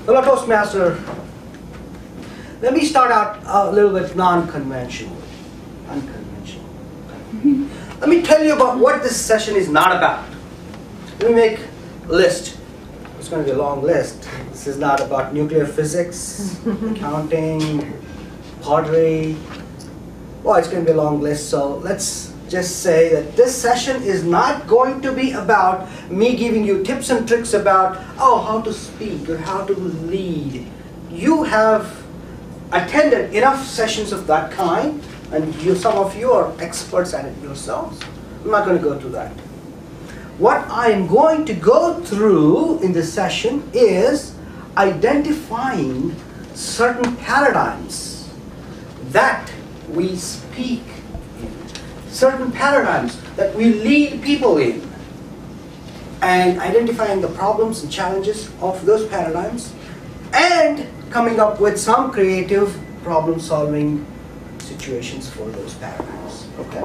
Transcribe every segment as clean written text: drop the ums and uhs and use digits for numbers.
Hello, Toastmaster. Let me start out a little bit non-conventional. Let me tell you about what this session is not about. Let me make a list. It's going to be a long list. This is not about nuclear physics, accounting, pottery. Well, it's going to be a long list, so let's just say that this session is not going to be about me giving you tips and tricks about, how to speak or how to lead. You have attended enough sessions of that kind, and some of you are experts at it yourselves. I'm not going to go through that. What I am going to go through in this session is identifying certain paradigms that we speak in, certain paradigms that we lead people in, and identifying the problems and challenges of those paradigms, and coming up with some creative problem-solving situations for those paradigms. Okay.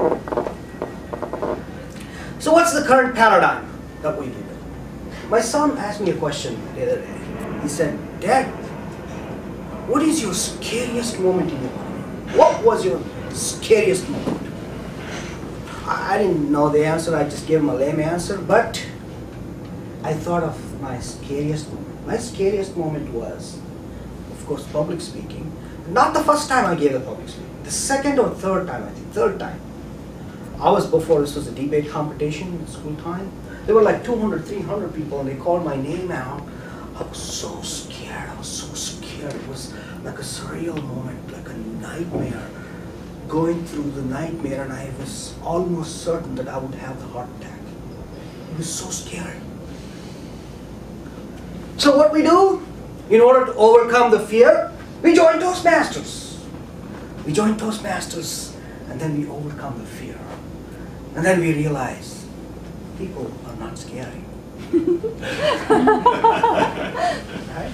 So what's the current paradigm that we live in? My son asked me a question the other day. He said, "Dad, what is your scariest moment in your life? What was your scariest moment?" I didn't know the answer. I just gave him a lame answer, but I thought of my scariest moment. My scariest moment was, of course, public speaking. Not the first time I gave a public speaking. The second or third time, I think, third time. This was a debate competition in school time. There were like 200, 300 people, and they called my name out. I was so scared. It was like a surreal moment, like a nightmare. Going through the nightmare, and I was almost certain that I would have the heart attack. It was so scary. So what we do, in order to overcome the fear, we join Toastmasters. And then we overcome the fear. And then we realize people are not scary. Right?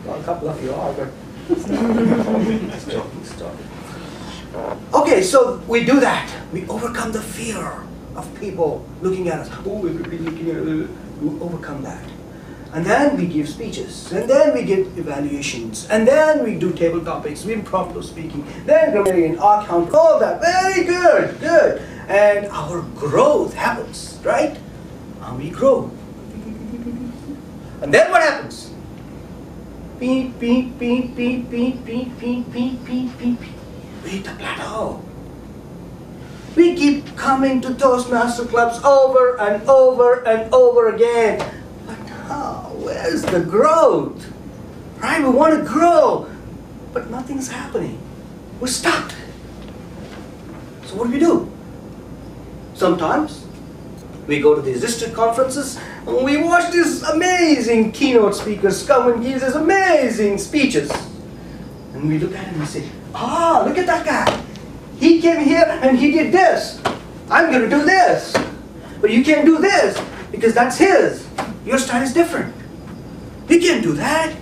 Well, a couple of you are, but it's joking. Okay, so we do that. We overcome the fear of people looking at us. Everybody looking at us. We overcome that. And then we give speeches, and then we give evaluations, and then we do table topics, we impromptu speaking, then grammarian, account, all that. Very good. And our growth happens, right? And we grow. And then what happens? Beep, beep, beep, beep, beep, beep, beep, beep, beep, beep. We hit a plateau. We keep coming to Toastmaster clubs over and over and over again. Where's the growth? Right? We want to grow, but nothing's happening. We're stuck. So what do? Sometimes we go to these district conferences and we watch these amazing keynote speakers come and give these amazing speeches. And we look at him and say, look at that guy. He came here and he did this. I'm going to do this. But you can't do this because that's his. Your style is different. You can't do that.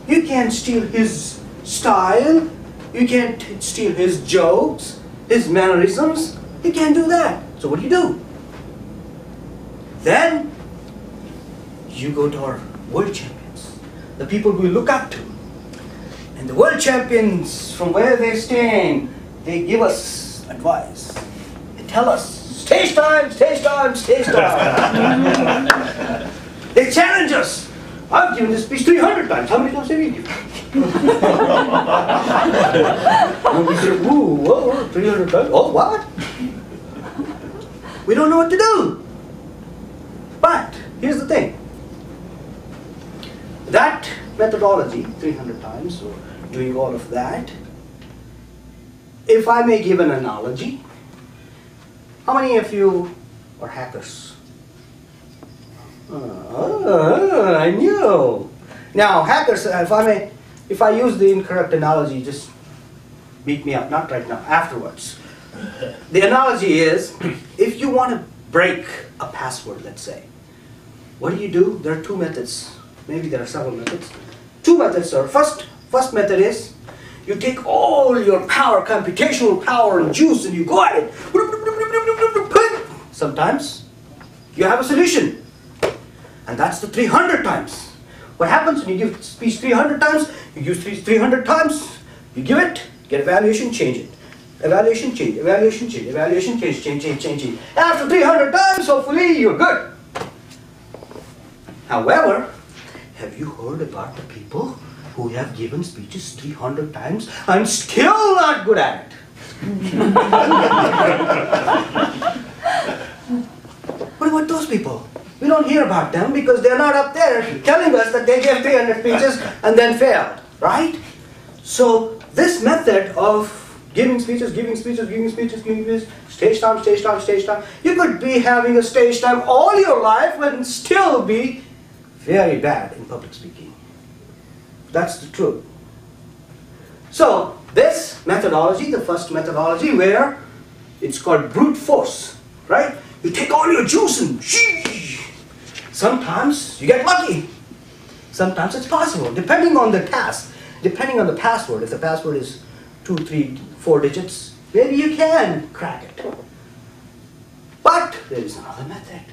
You can't steal his style. You can't steal his jokes, his mannerisms. You can't do that. So what do? Then you go to our world champions, the people we look up to. And the world champions, from where they stand, they give us advice. They tell us, stage time. They challenge us. I've given this speech 300 times. How many times have you given? And we say, whoa, 300 times? Oh, what? We don't know what to do. But here's the thing. That methodology, 300 times, or doing all of that, if I may give an analogy, how many of you are hackers? I knew. Now, hackers, if I use the incorrect analogy, just beat me up. Not right now, afterwards. The analogy is, if you want to break a password, let's say, what do? There are two methods. Maybe there are several methods. Two methods are, first method is, you take all your power, computational power and juice, and you go at it. Sometimes you have a solution. And that's the 300 times. What happens when you give speech 300 times? You use 300 times, you give it, get evaluation, change it. Evaluation, change, evaluation, change, evaluation, change. After 300 times, hopefully, you're good. However, have you heard about the people who have given speeches 300 times and still not good at it? What about those people? We don't hear about them because they're not up there telling us that they gave 300 speeches and then failed, right? So this method of giving speeches, stage time. You could be having a stage time all your life and still be very bad in public speaking. That's the truth. So this methodology, the first methodology where it's called brute force, right? You take all your juice and sometimes you get lucky. Sometimes it's possible, depending on the task, depending on the password. If the password is 2, 3, 4 digits, maybe you can crack it. But there is another method.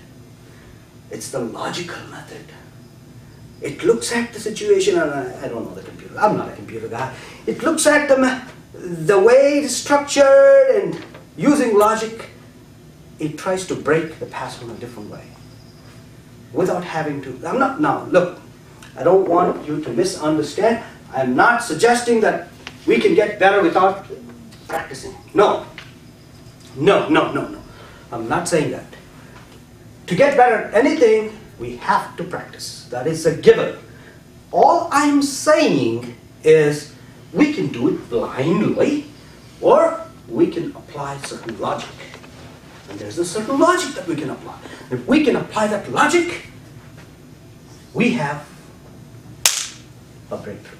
It's the logical method. It looks at the situation, and I don't know the computer. I'm not a computer guy. It looks at the way it is structured, and using logic, it tries to break the password in a different way. Without having to, now look, I don't want you to misunderstand. I'm not suggesting that we can get better without practicing. No. I'm not saying that. To get better at anything, we have to practice. That is a given. All I'm saying is we can do it blindly, or we can apply certain logic. And there's a certain logic that we can apply. If we can apply that logic, we have a breakthrough.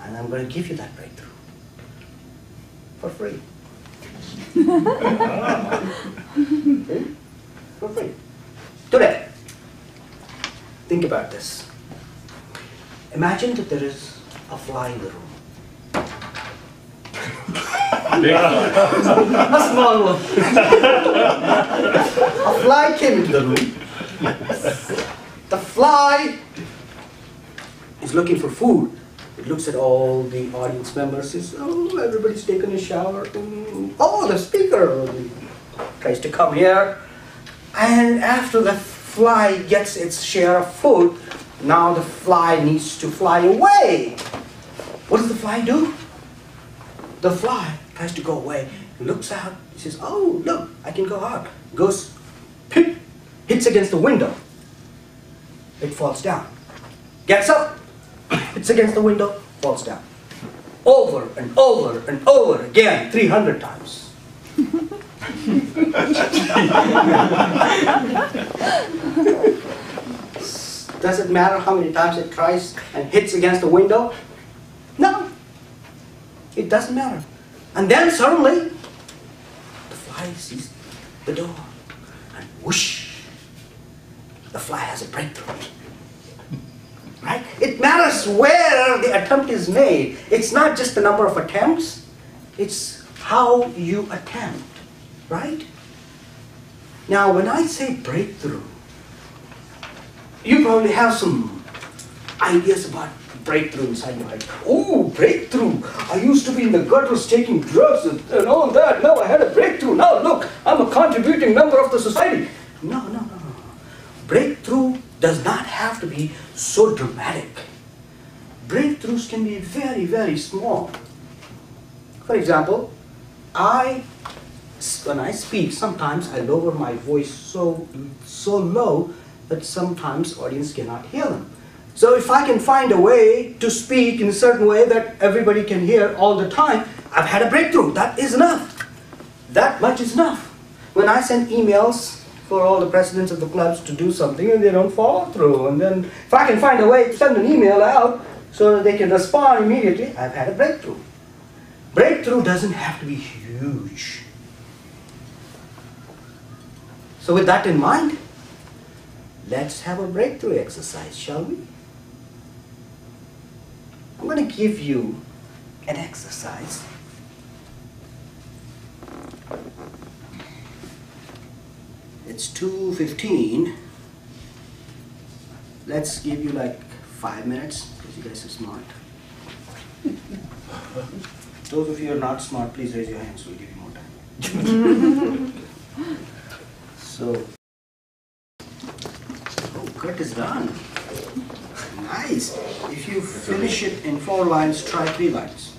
And I'm going to give you that breakthrough for free. For free. Today, think about this. Imagine that there is a fly in the room. A small one. A fly came into the room. The fly is looking for food. It looks at all the audience members, says, oh, everybody's taking a shower. Oh, the speaker tries to come here. And after the fly gets its share of food, now the fly needs to fly away. What does the fly do? The fly tries to go away. He looks out. He says, oh, look, I can go out. Goes, pip, hits against the window. It falls down. Gets up, hits against the window, falls down. Over and over and over again, 300 times. Does it matter how many times it tries and hits against the window? No. It doesn't matter. And then suddenly, the fly sees the door. And whoosh, the fly has a breakthrough. Right? It matters where the attempt is made. It's not just the number of attempts. It's how you attempt. Right? Now, when I say breakthrough, you probably have some ideas about breakthrough inside your head. Oh, breakthrough! I used to be in the gutters taking drugs and all that. Now I had a breakthrough. Now look, I'm a contributing member of the society. No. Breakthrough does not have to be so dramatic. Breakthroughs can be very, very small. For example, when I speak, sometimes I lower my voice so low that sometimes audience cannot hear them. So if I can find a way to speak in a certain way that everybody can hear all the time, I've had a breakthrough. That is enough. That much is enough. When I send emails for all the presidents of the clubs to do something and they don't follow through, and then if I can find a way to send an email out so that they can respond immediately, I've had a breakthrough. Breakthrough doesn't have to be huge. So with that in mind, let's have a breakthrough exercise, shall we? I'm going to give you an exercise. It's 2:15. let's give you like 5 minutes because you guys are smart. Those of you who are not smart, please raise your hands. We'll give you more time. So, oh, Kurt is done. Nice. If you finish it in 4 lines, try 3 lines.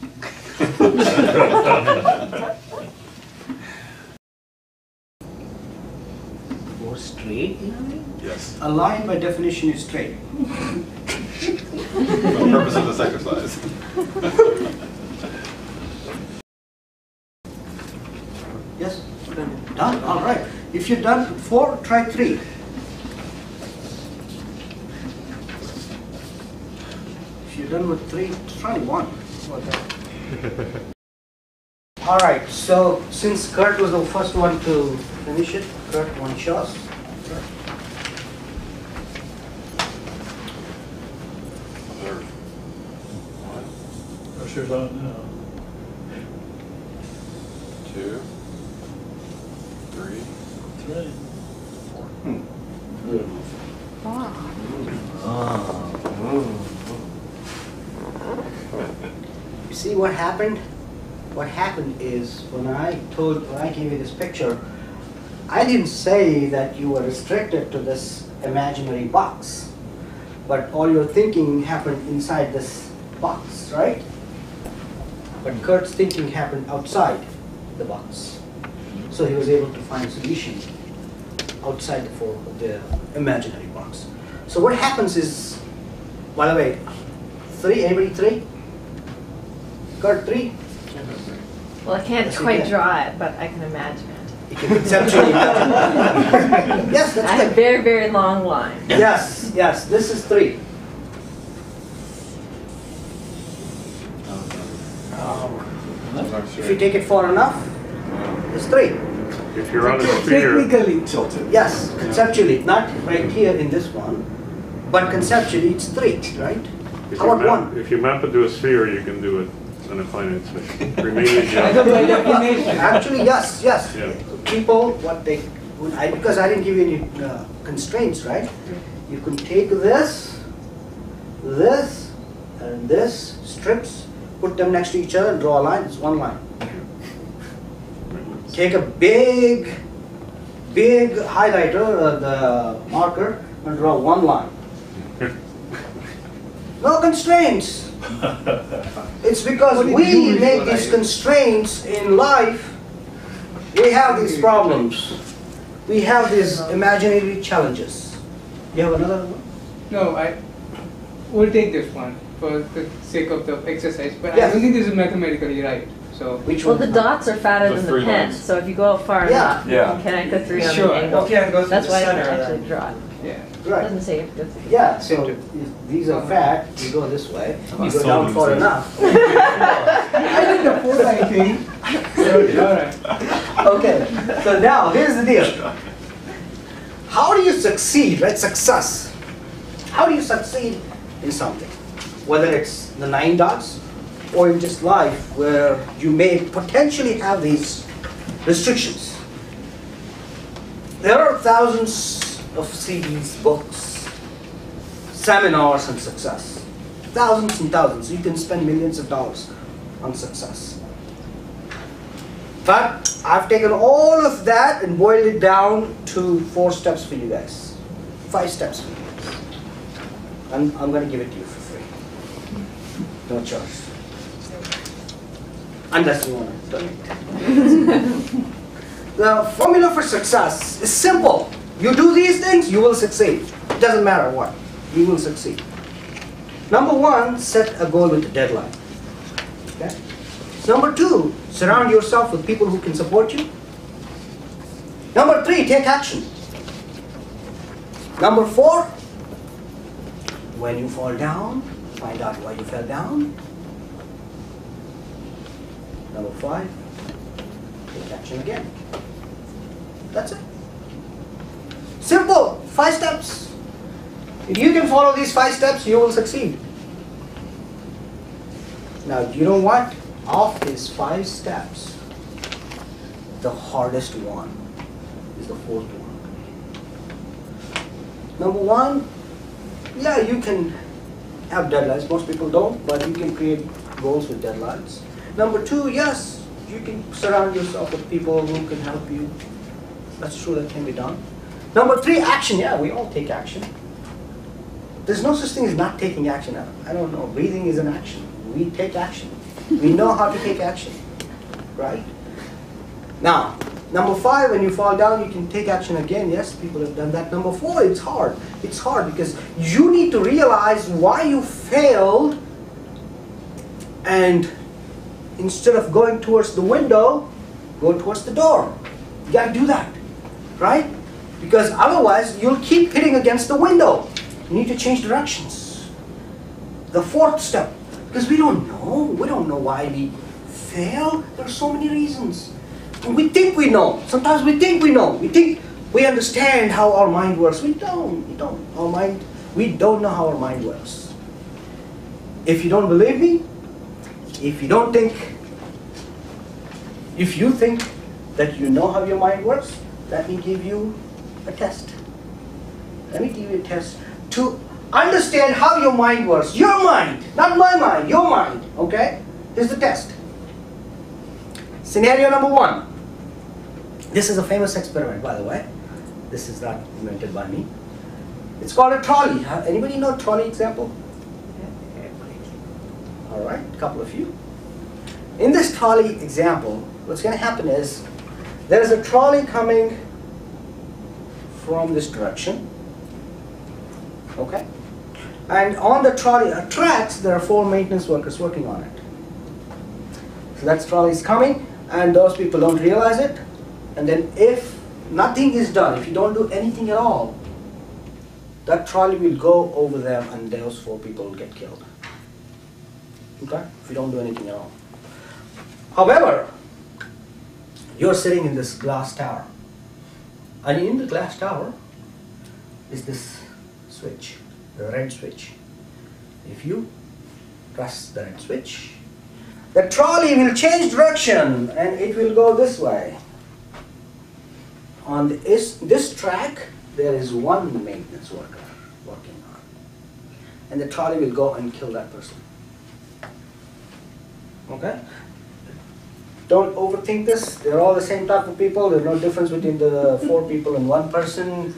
4 straight line? Yes. A line by definition is straight. For the purpose of this exercise. Yes? Done? All right. If you're done 4, try 3. If you're done with 3, try 1. All right. So since Kurt was the first one to finish it, Kurt, one shot. Pressure's on now. 2, 3, 3. 4. You see what happened? What happened is when I gave you this picture, I didn't say that you were restricted to this imaginary box, but all your thinking happened inside this box, right? But Kurt's thinking happened outside the box. So he was able to find solution outside the imaginary box. So what happens is, by the way, 3, anybody 3? Kurt 3? Well, I can't Yes, you quite can. draw it, but I can imagine it. You can conceptually imagine. Yes, I that's have a good. very, very long line. Yes, yes, this is 3. If you take it far enough, it's 3. If you're on a sphere, Technically, Tilted. yes, conceptually, not right here in this one, but conceptually it's 3, right? How about 1? if you map it to a sphere, you can do it on a finite space. Remaining Actually, yes, yes. Yeah. People, because I didn't give you any constraints, right? You can take this, and this, strips, put them next to each other and draw a line. It's 1 line. Take a big highlighter, the marker, and draw 1 line. No constraints. It's because we make these constraints in life. We have these problems. We have these imaginary challenges. You have another one? No, I will take this one for the sake of the exercise, but Yes. I don't think this is mathematically right. So Which Well, one? the dots are fatter The than the 3 pen, lines. so if you go out far Yeah. enough, Yeah. you connect the 3 on Sure. an angle. Okay, I'll go through That's the why I center can then. actually draw it. yeah. It Right. doesn't say you have to go through. Yeah, so if these are fat, you go this way. You go Sold down them far too. enough. I did the 4 line thing. So, all right. Okay, so now here's the deal. How do you succeed, right? Success. How do you succeed in something? Whether it's the 9 dots or in just life where you may potentially have these restrictions. There are thousands of CDs, books, seminars on success. Thousands and thousands. You can spend millions of dollars on success. But I've taken all of that and boiled it down to 4 steps for you guys. 5 steps for you guys. I'm going to give it to you for free. No charge. Unless you want to donate. The formula for success is simple. You do these things, you will succeed. It doesn't matter what. You will succeed. Number 1, set a goal with a deadline. Okay? Number 2, surround yourself with people who can support you. Number 3, take action. Number 4, when you fall down, find out why you fell down. Number 5, take action again. That's it. Simple, 5 steps. If you can follow these 5 steps, you will succeed. Now, you know what? Of these 5 steps, the hardest one is the 4th one. Number 1, Yeah, you can have deadlines. Most people don't, but you can create goals with deadlines. Number 2, yes, you can surround yourself with people who can help you. That's true, that can be done. Number 3, action. Yeah, we all take action. There's no such thing as not taking action. I don't know. Breathing is an action. We take action. We know how to take action, right? Now, number 5, when you fall down, you can take action again. Yes, people have done that. Number 4, it's hard. It's hard because you need to realize why you failed, and instead of going towards the window, go towards the door. You got to do that, right? Because otherwise, you'll keep hitting against the window. You need to change directions. The 4th step, because we don't know. We don't know why we fail. There are so many reasons. We think we know. Sometimes we think we know. We think we understand how our mind works. We don't. We don't. We don't know how our mind works. If you don't believe me, if you think that you know how your mind works, let me give you a test. Let me give you a test to understand how your mind works. Your mind, not my mind, your mind, okay? Here's the test. Scenario number 1. This is a famous experiment, by the way. This is not invented by me. It's called a trolley. Anybody know trolley example? All right, a couple of you. In this trolley example, what's going to happen is there's a trolley coming from this direction, okay? And on the trolley tracks, there are 4 maintenance workers working on it. So that trolley is coming, and those people don't realize it. And then if nothing is done, if you don't do anything at all, that trolley will go over them, and those 4 people will get killed. Okay? If you don't do anything at all. However, you're sitting in this glass tower. And in the glass tower is this switch, the red switch. If you press the red switch, the trolley will change direction and it will go this way. On this track, there is 1 maintenance worker working on. And the trolley will go and kill that person. Okay? Don't overthink this. They're all the same type of people. There's no difference between the 4 people and 1 person.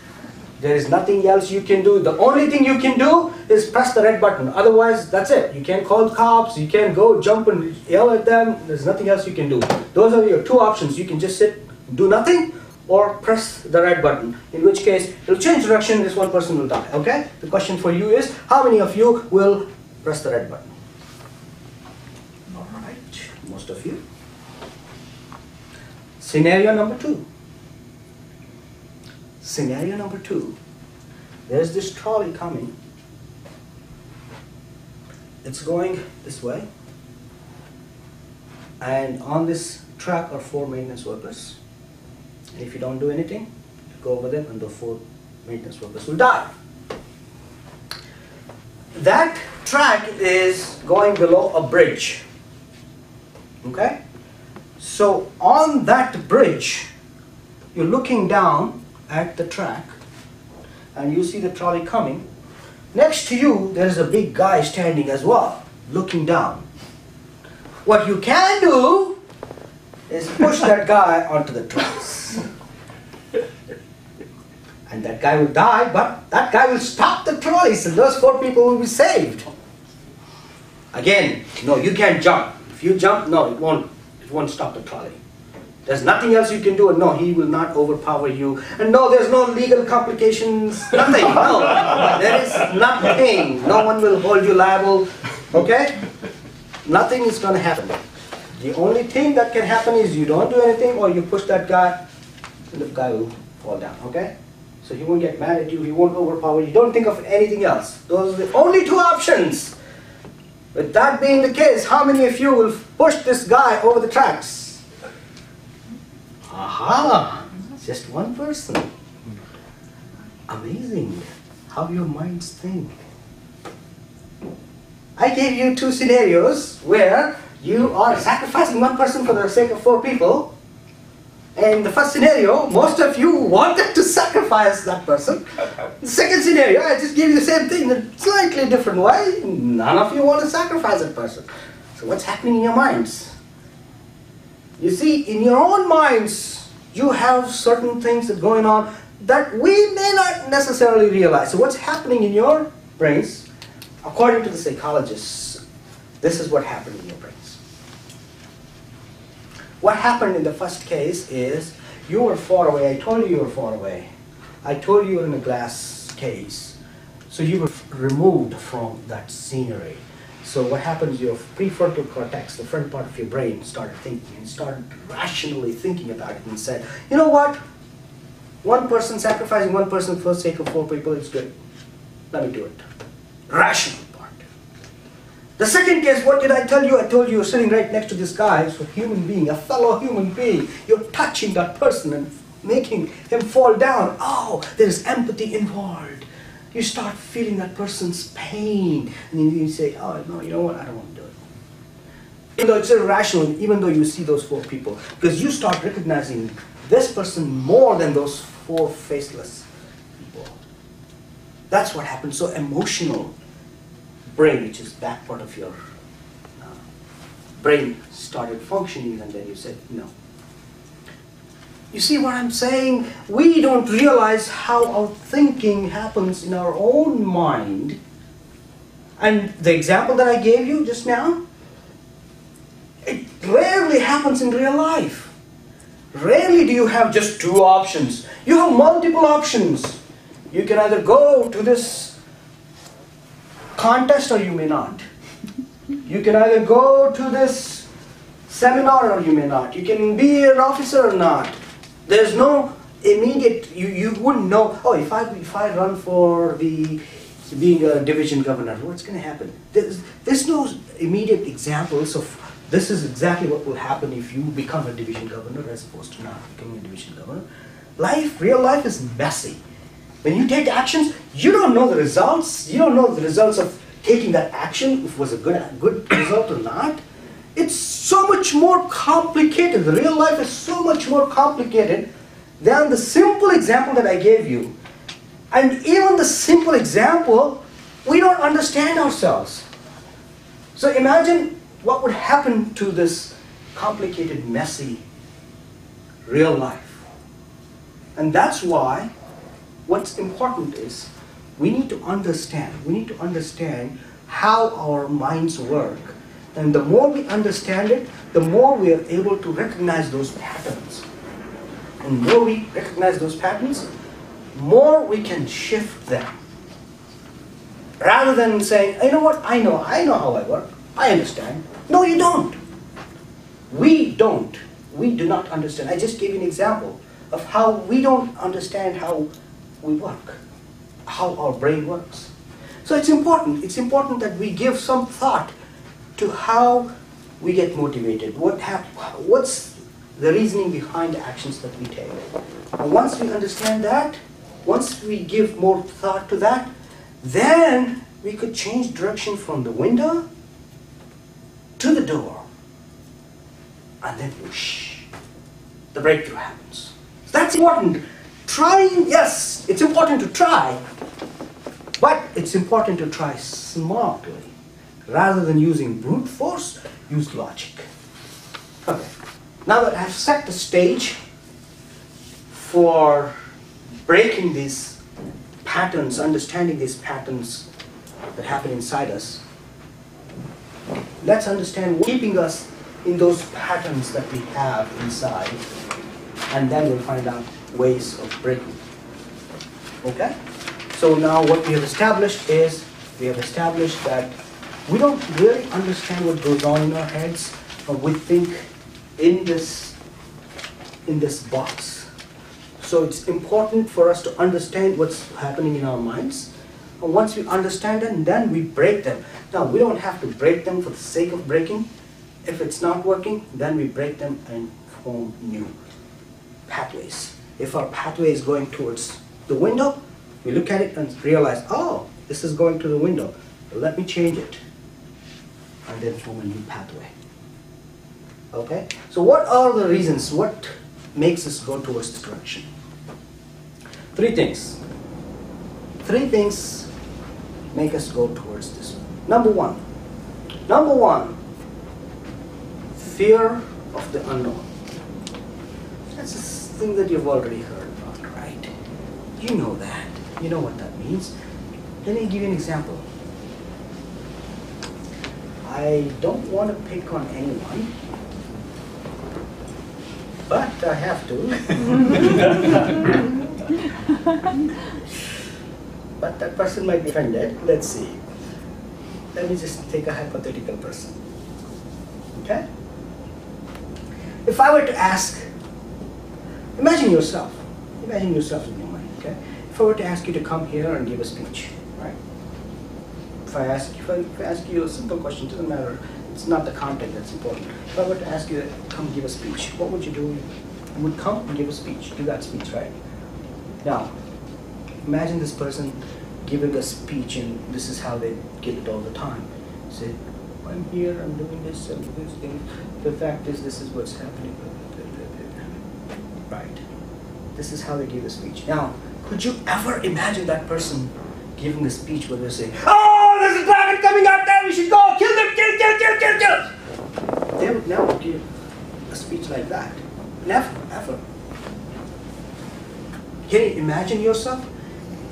There is nothing else you can do. The only thing you can do is press the red button. Otherwise, that's it. You can't call the cops. You can't go jump and yell at them. There's nothing else you can do. Those are your 2 options. You can just sit, do nothing, or press the red button. In which case, it'll change direction. This 1 person will die. Okay? The question for you is, how many of you will press the red button? All right. Most of you. Scenario number 2. Scenario number 2. There's this trolley coming. It's going this way. And on this track are 4 maintenance workers. And if you don't do anything, you go over them and the 4 maintenance workers will die. That track is going below a bridge. Okay? So on that bridge, you're looking down at the track and you see the trolley coming. Next to you, there's a big guy standing as well, looking down. What you can do is push that guy onto the tracks. And that guy will die, but that guy will stop the trolley, so those 4 people will be saved. Again, no, you can't jump. If you jump, no, it won't stop the trolley. There's nothing else you can do, and no, he will not overpower you. And no, there's no legal complications, nothing, no. There is nothing. No one will hold you liable, okay? Nothing is going to happen. The only thing that can happen is you don't do anything, or you push that guy, and the guy will fall down, okay? So he won't get mad at you, he won't overpower you. Don't think of anything else. Those are the only 2 options. With that being the case, how many of you will push this guy over the tracks? Aha! Just 1 person. Amazing how your minds think. I gave you 2 scenarios where you are sacrificing 1 person for the sake of 4 people, In the first scenario, most of you wanted to sacrifice that person. The second scenario, I just gave you the same thing in a slightly different way. None of you want to sacrifice that person. So what's happening in your minds? You see, in your own minds, you have certain things that are going on that we may not necessarily realize. So what's happening in your brains, according to the psychologists, this is what happened in your brains. What happened in the first case is you were far away. I told you you were far away. I told you you were in a glass case. So you were removed from that scenery. So what happens, your prefrontal cortex, the front part of your brain, started thinking and started rationally thinking about it and said, you know what? One person sacrificing one person for the sake of 4 people is good. Let me do it. Rational part. The second case, what did I tell you? I told you you're sitting right next to this guy, so a human being, a fellow human being. You're touching that person and making him fall down. Oh, there's empathy involved. You start feeling that person's pain. And then you say, oh, no, you know what? I don't want to do it. Even though it's irrational, even though you see those 4 people. Because you start recognizing this person more than those 4 faceless people. That's what happens. So emotional brain, which is that part of your brain, started functioning, and then you said no. You see what I'm saying? We don't realize how our thinking happens in our own mind. And the example that I gave you just now, it rarely happens in real life. Rarely do you have just 2 options. You have multiple options. You can either go to this contest or you may not. You can either go to this seminar or you may not. You can be an officer or not. There's no immediate, you wouldn't know, oh, if I run for being a division governor, what's going to happen? There's no immediate examples of this is exactly what will happen if you become a division governor as opposed to not becoming a division governor. Real life is messy. When you take actions, you don't know the results. You don't know the results of taking that action, if it was a good result or not. It's so much more complicated. The real life is so much more complicated than the simple example that I gave you. And even the simple example, we don't understand ourselves. So imagine what would happen to this complicated, messy real life. And that's why what's important is we need to understand. We need to understand how our minds work. And the more we understand it, the more we are able to recognize those patterns. And the more we recognize those patterns, more we can shift them. Rather than saying, you know what, I know how I work. I understand. No, you don't. We don't. We do not understand. I just gave you an example of how we don't understand how we work, how our brain works. So it's important. It's important that we give some thought to how we get motivated. What's the reasoning behind the actions that we take? And once we understand that, once we give more thought to that, then we could change direction from the window to the door. And then whoosh, the breakthrough happens. So that's important. Trying, yes, it's important to try, but it's important to try smartly. Rather than using brute force, use logic. Okay, now that I've set the stage for breaking these patterns, understanding these patterns that happen inside us, let's understand what's keeping us in those patterns that we have inside, and then we'll find out ways of breaking. Okay? So now what we have established is, that we don't really understand what goes on in our heads, but we think in this box. So it's important for us to understand what's happening in our minds. And once we understand them, then we break them. Now, we don't have to break them for the sake of breaking. If it's not working, then we break them and form new pathways. If our pathway is going towards the window, we look at it and realize, oh, this is going to the window. Let me change it. And then form a new pathway. Okay? So what are the reasons? What makes us go towards this direction? Three things. Three things make us go towards this. Number one, fear of the unknown. That's a thing that you've already heard about, right? You know that. You know what that means. Let me give you an example. I don't want to pick on anyone, but I have to. But that person might be offended. Let's see. Let me just take a hypothetical person. Okay? If I were to ask, imagine yourself in your mind, okay? If I were to ask you to come here and give a speech, right? If I ask you a simple question, it doesn't matter, it's not the content that's important. If I were to ask you to come give a speech, what would you do? You would come and give a speech, do that speech, right? Now, imagine this person giving a speech, and this is how they give it all the time. Say, I'm here, I'm doing this, I'm doing this thing. The fact is, this is what's happening. Right. This is how they give a speech. Now, could you ever imagine that person giving a speech where they say, oh, there's a dragon coming out there, we should go, kill them, kill. They would never give a speech like that. Never, ever. Can you imagine yourself?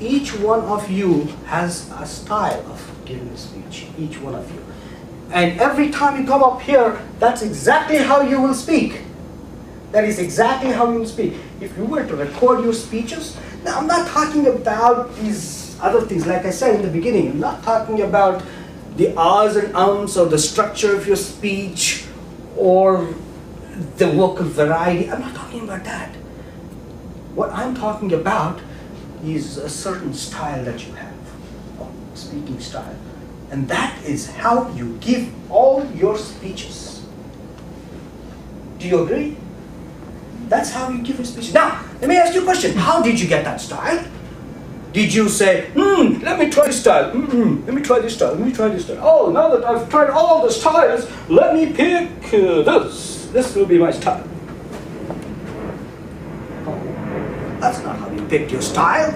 Each one of you has a style of giving a speech, each one of you. And every time you come up here, that's exactly how you will speak. That is exactly how you will speak. If you were to record your speeches, now I'm not talking about these other things, like I said in the beginning, I'm not talking about the ahs and ums or the structure of your speech or the vocal variety. I'm not talking about that. What I'm talking about is a certain style that you have, speaking style. And that is how you give all your speeches. Do you agree? That's how you give your speech. Now, let me ask you a question. How did you get that style? Did you say, let me try this style, let me try this style, let me try this style. Oh, now that I've tried all the styles, let me pick this. This will be my style. Oh, that's not how you picked your style.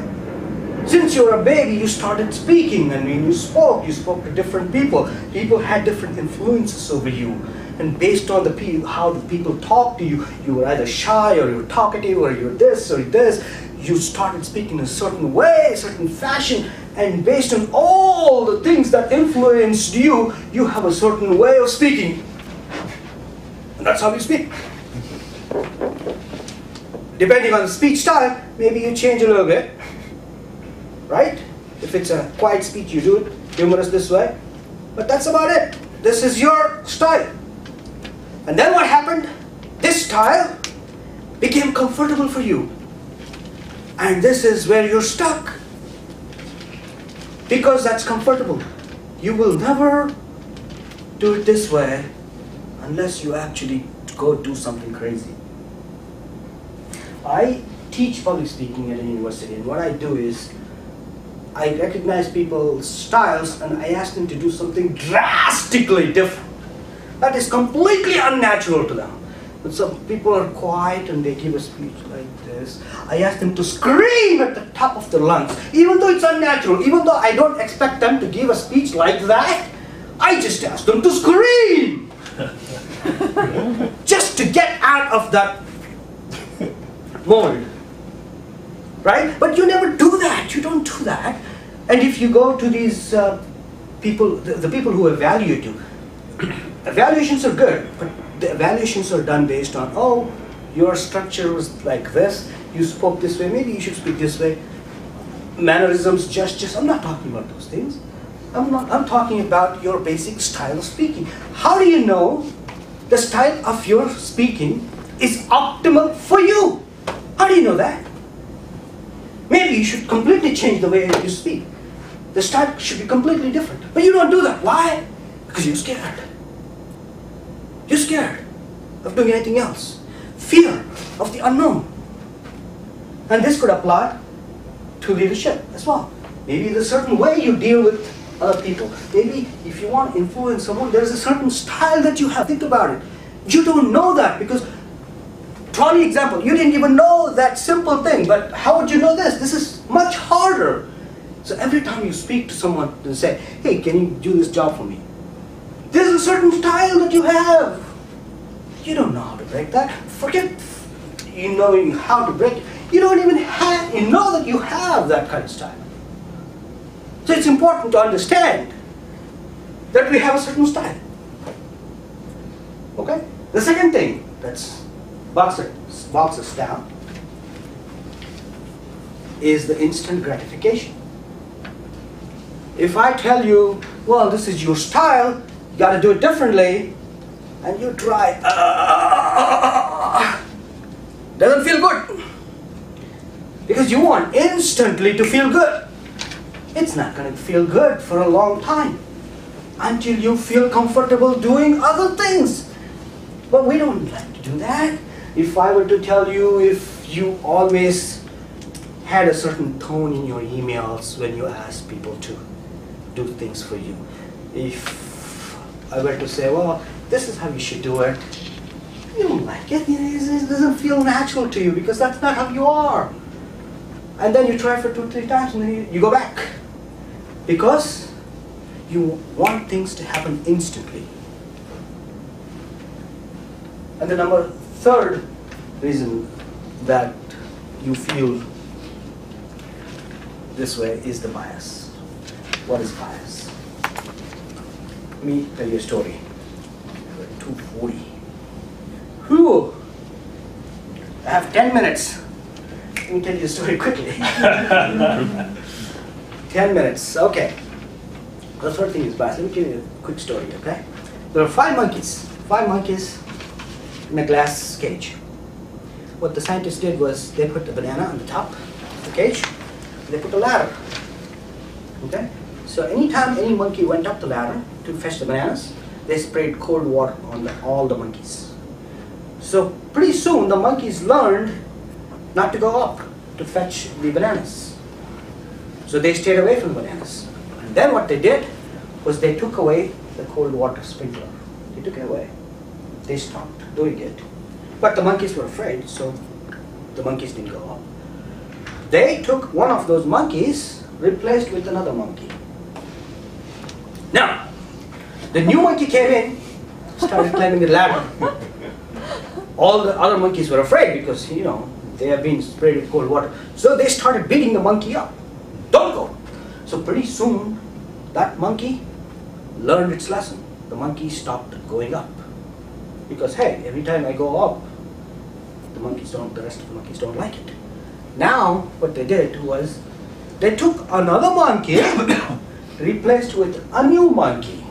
Since you were a baby, you started speaking, and when you spoke to different people. People had different influences over you. And based on how the people talk to you, you were either shy, or you were talkative, or you were this, or this. You started speaking in a certain way, a certain fashion, and based on all the things that influenced you, you have a certain way of speaking. And that's how you speak. Depending on the speech style, maybe you change a little bit. Right? If it's a quiet speech, you do it humorous this way. But that's about it. This is your style. And then what happened? This style became comfortable for you. And this is where you're stuck. Because that's comfortable. You will never do it this way unless you actually go do something crazy. I teach public speaking at a university, and what I do is I recognize people's styles and I ask them to do something drastically different. That is completely unnatural to them. But some people are quiet and they give a speech like this. I ask them to scream at the top of their lungs, even though it's unnatural, even though I don't expect them to give a speech like that. I just ask them to scream! Just to get out of that mold. Right? But you never do that. You don't do that. And if you go to these people, the people who evaluate you, evaluations are good, but the evaluations are done based on, oh, your structure was like this, you spoke this way, maybe you should speak this way. Mannerisms, gestures, I'm not talking about those things. I'm talking about your basic style of speaking. How do you know the style of your speaking is optimal for you? How do you know that? Maybe you should completely change the way you speak. The style should be completely different. But you don't do that. Why? Because you're scared. You're scared of doing anything else. Fear of the unknown. And this could apply to leadership as well. Maybe there's a certain way you deal with other people. Maybe if you want to influence someone, there's a certain style that you have. Think about it. You don't know that because trolley example. You didn't even know that simple thing, but how would you know this? This is much harder. So every time you speak to someone and say, hey, can you do this job for me? There's a certain style that you have. You don't know how to break that. Forget knowing how to break it. You don't even know that you have that kind of style. So it's important to understand that we have a certain style. Okay? The second thing that's box us down is the instant gratification. If I tell you, well, this is your style, you got to do it differently, and you try, doesn't feel good. Because you want instantly to feel good. It's not going to feel good for a long time until you feel comfortable doing other things. But we don't like to do that. If I were to tell you, if you always had a certain tone in your emails when you ask people to do things for you, if I were to say, well, this is how you should do it, you don't like it. It doesn't feel natural to you because that's not how you are. And then you try for 2-3 times and then you go back. Because you want things to happen instantly. And the third reason that you feel this way is the bias. What is bias? Let me tell you a story. 2:40. Whew! I have 10 minutes. Let me tell you a story quickly. 10 minutes, okay. The third thing is bias. Let me give you a quick story, okay? There are 5 monkeys in a glass cage. What the scientists did was they put the banana on the top of the cage, and they put a ladder, okay? So anytime any monkey went up the ladder to fetch the bananas, they sprayed cold water on all the monkeys. So pretty soon the monkeys learned not to go up to fetch the bananas. So they stayed away from the bananas. And then what they did was they took away the cold water sprinkler. They took it away. They stopped doing it. But the monkeys were afraid, so the monkeys didn't go up. They took one of those monkeys, replaced with another monkey. Now, the new monkey came in, started climbing the ladder. All the other monkeys were afraid because, they have been sprayed with cold water. So they started beating the monkey up. Don't go. So pretty soon, that monkey learned its lesson. The monkey stopped going up. Because, hey, every time I go up, the rest of the monkeys don't like it. Now, what they did was, they took another monkey, replaced with a new monkey.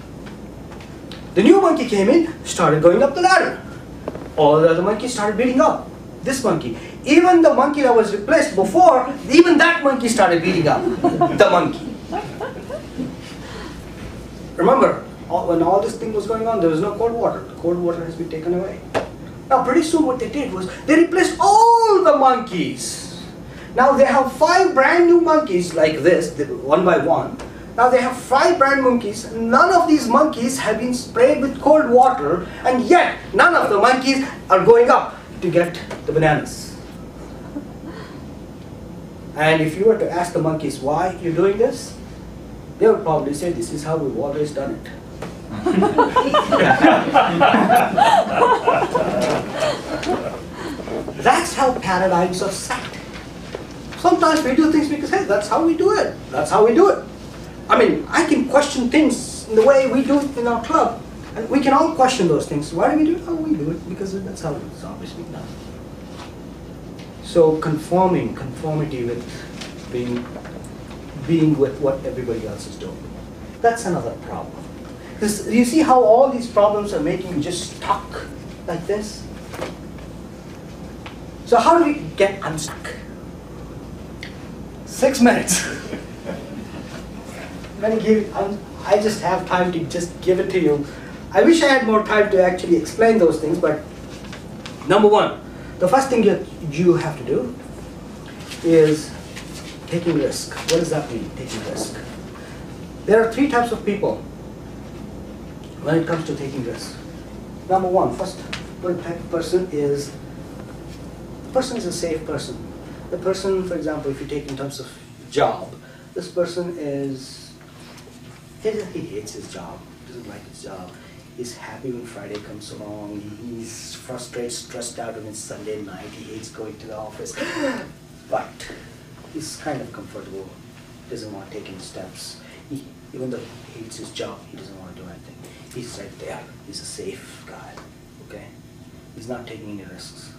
The new monkey came in, started going up the ladder. All the other monkeys started beating up this monkey. Even the monkey that was replaced before, even that monkey started beating up the monkey. Remember, when all this thing was going on, there was no cold water. The cold water has been taken away. Now, pretty soon what they did was, they replaced all the monkeys. Now they have 5 brand new monkeys like this, one by one. Now they have 5 brand monkeys. None of these monkeys have been sprayed with cold water, and yet none of the monkeys are going up to get the bananas. And if you were to ask the monkeys why you're doing this, they would probably say, this is how we've always done it. That's how paradigms are set. Sometimes we do things because, hey, that's how we do it. That's how we do it. I mean, I can question things in the way we do it in our club, and we can all question those things. Why do we do it? How we do it? Because that's how it's obviously done. So conformity with being with what everybody else is doing. That's another problem. Because you see how all these problems are making you just stuck like this? So how do we get unstuck? 6 minutes. I just have time to just give it to you. I wish I had more time to actually explain those things, but number one, the first thing that you have to do is taking risk. What does that mean, taking risk? There are 3 types of people when it comes to taking risk. Number one, first type of person is person is a safe person. The person, for example, if you take in terms of job, this person is, he hates his job, doesn't like his job. He's happy when Friday comes along. He's frustrated, stressed out on his Sunday night. He hates going to the office. But he's kind of comfortable, doesn't want to take any steps. Even though he hates his job, he doesn't want to do anything. He's right there. He's a safe guy, okay? He's not taking any risks.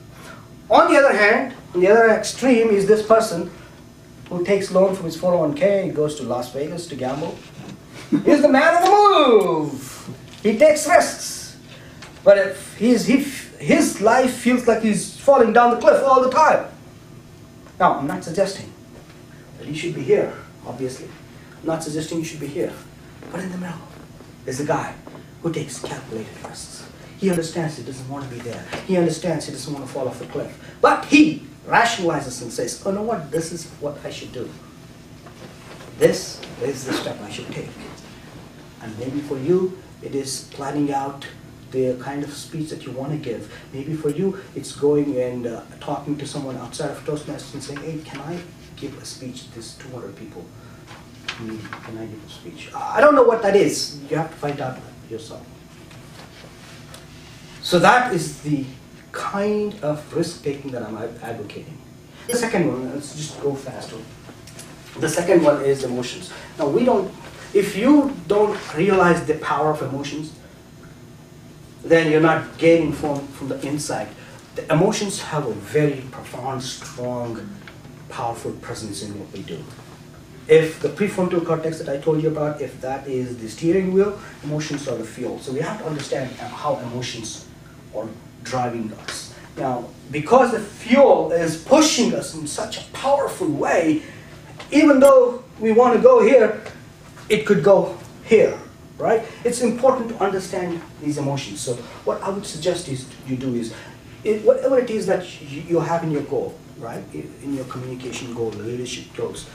On the other hand, on the other extreme is this person who takes loan from his 401k and goes to Las Vegas to gamble. He's the man of the move. He takes risks. But if his life feels like he's falling down the cliff all the time. Now, I'm not suggesting that you should be here, obviously. I'm not suggesting you should be here. But in the middle is the guy who takes calculated risks. He understands he doesn't want to be there. He understands he doesn't want to fall off the cliff. But he rationalizes and says, oh, you know what? This is what I should do. This is the step I should take. And maybe for you, it is planning out the kind of speech that you want to give. Maybe for you, it's going and talking to someone outside of Toastmasters and saying, hey, can I give a speech to this 200 people? Can I give a speech? I don't know what that is. You have to find out yourself. So that is the kind of risk-taking that I'm advocating. The second one, let's just go faster. The second one is emotions. Now if you don't realize the power of emotions, then you're not gaining from the inside. The emotions have a very profound, strong, powerful presence in what we do. If the prefrontal cortex that I told you about, if that is the steering wheel, emotions are the fuel. So we have to understand how emotions are driving us. Now, because the fuel is pushing us in such a powerful way, even though we want to go here, it could go here, right? It's important to understand these emotions. So what I would suggest is you do is, whatever it is that you have in your goal, right? In your communication goal, leadership goals,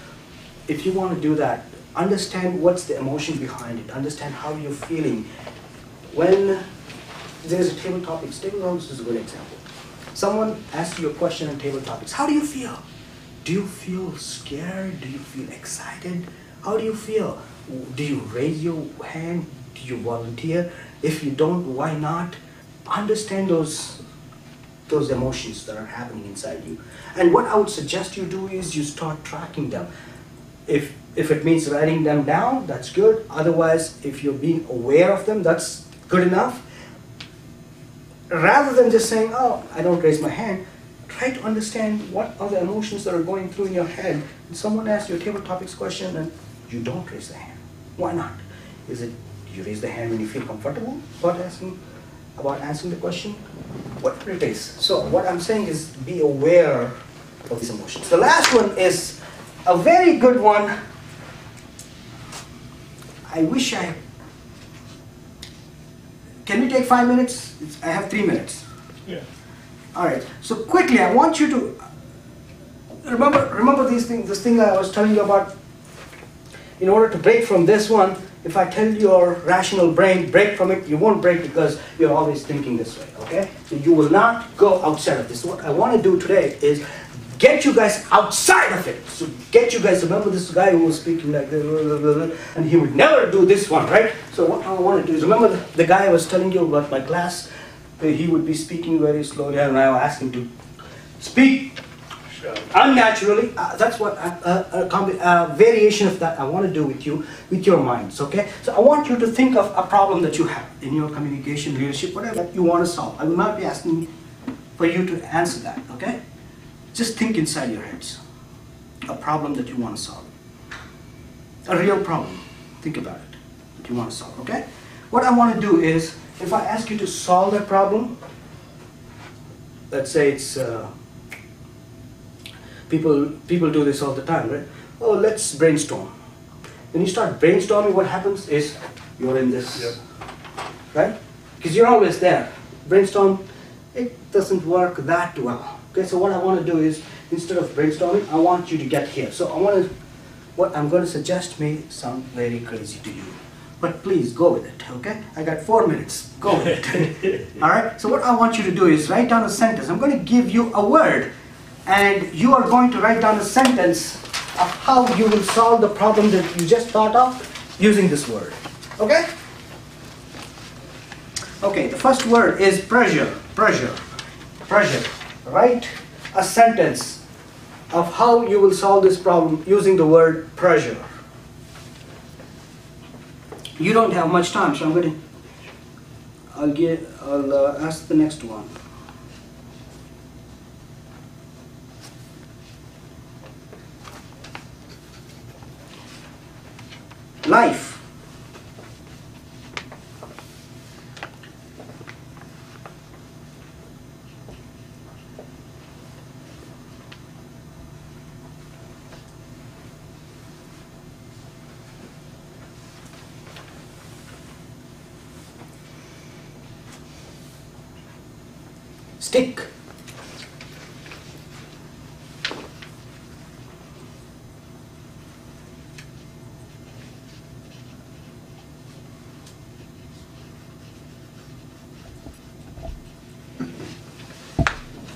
if you want to do that, understand what's the emotion behind it. Understand how you're feeling. When there's a table topics, table topics is a good example. Someone asks you a question on table topics. How do you feel? Do you feel scared? Do you feel excited? How do you feel? Do you raise your hand? Do you volunteer? If you don't, why not? Understand those emotions that are happening inside you. And what I would suggest you do is you start tracking them. If it means writing them down, that's good. Otherwise, if you're being aware of them, that's good enough. Rather than just saying, oh, I don't raise my hand, try to understand what are the emotions that are going through in your head. When someone asks you a table topics question and you don't raise the hand, why not? Is it you raise the hand when you feel comfortable about answering the question? Whatever it is. So what I'm saying is be aware of these emotions. The last one is a very good one. I wish can we take 5 minutes? I have 3 minutes. Yeah. All right. So quickly, I want you to remember these things. This thing I was telling you about. In order to break from this one, if I tell your rational brain break from it, you won't break because you're always thinking this way. Okay? So you will not go outside of this. What I want to do today is get you guys outside of it. So get you guys, remember this guy who was speaking like this, and he would never do this one, right? So what I want to do is, remember the guy I was telling you about my class? He would be speaking very slowly, and I would ask him to speak unnaturally. That's what a variation of that I want to do with you, with your minds, okay? So I want you to think of a problem that you have in your communication, leadership, whatever that you want to solve. I will not be asking for you to answer that, okay? Just think inside your heads. A problem that you want to solve. A real problem. Think about it. That you want to solve, okay? What I want to do is, if I ask you to solve that problem, let's say it's, people do this all the time, right? Oh, let's brainstorm. When you start brainstorming, what happens is, you're in this, right? Because you're always there. Brainstorm, it doesn't work that well. Okay, so what I want to do is, instead of brainstorming, I want you to get here. So what I'm going to suggest may sound very crazy to you, but please go with it, okay? I got 4 minutes, go with it. All right, so what I want you to do is write down a sentence. I'm going to give you a word. and you are going to write down a sentence of how you will solve the problem that you just thought of using this word. Okay? Okay, the first word is pressure. Pressure. Pressure. Write a sentence of how you will solve this problem using the word pressure. You don't have much time, so I'll ask the next one. Life. Stick.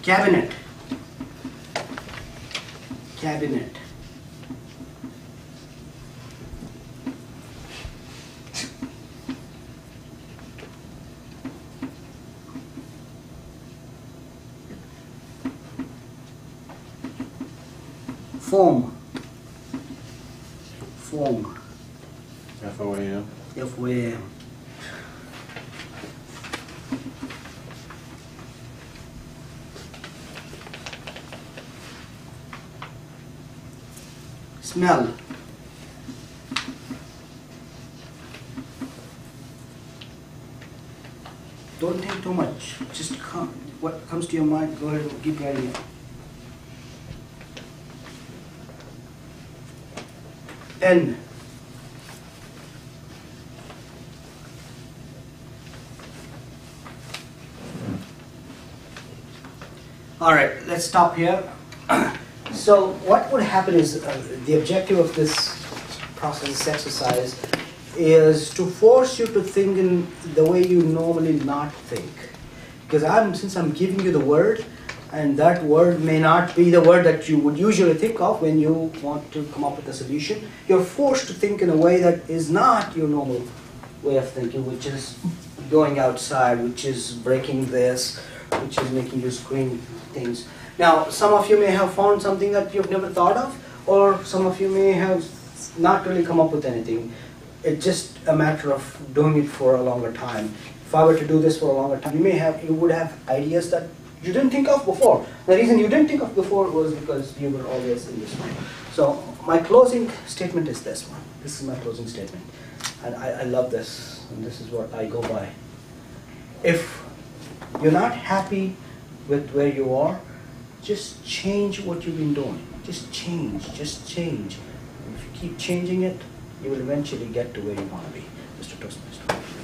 Cabinet. Cabinet. Foam. Foam. F-O-A-M. F-O-A-M. Smell. Don't think too much. Just what comes to your mind, go ahead and keep writing it. N. All right, let's stop here. So what would happen is the objective of this process, this exercise, is to force you to think in the way you normally not think. Because since I'm giving you the word, and that word may not be the word that you would usually think of when you want to come up with a solution, you're forced to think in a way that is not your normal way of thinking, which is going outside, which is breaking this, which is making you screen things. Now, some of you may have found something that you've never thought of, or some of you may have not really come up with anything. It's just a matter of doing it for a longer time. If I were to do this for a longer time, you would have ideas that you didn't think of before. The reason you didn't think of before was because you were always in this one. So my closing statement is this one. This is my closing statement. And I love this, and this is what I go by. If you're not happy with where you are, just change what you've been doing. Just change, just change. And if you keep changing it, you will eventually get to where you want to be, Mr. Toastmaster.